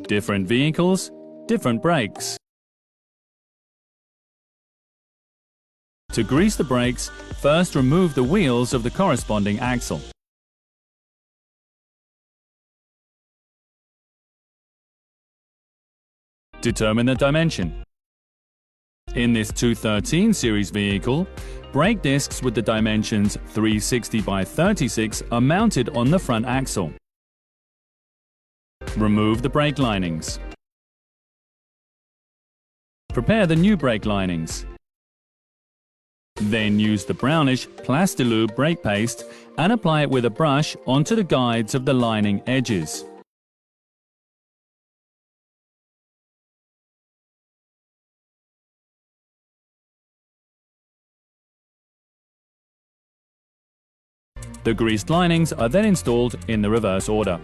Different vehicles, different brakes. To grease the brakes, first remove the wheels of the corresponding axle. Determine the dimension. In this 213 series vehicle, brake discs with the dimensions 360 by 36 are mounted on the front axle. Remove the brake linings. Prepare the new brake linings. Then use the brownish Plastilube brake paste and apply it with a brush onto the guides of the lining edges. The greased linings are then installed in the reverse order.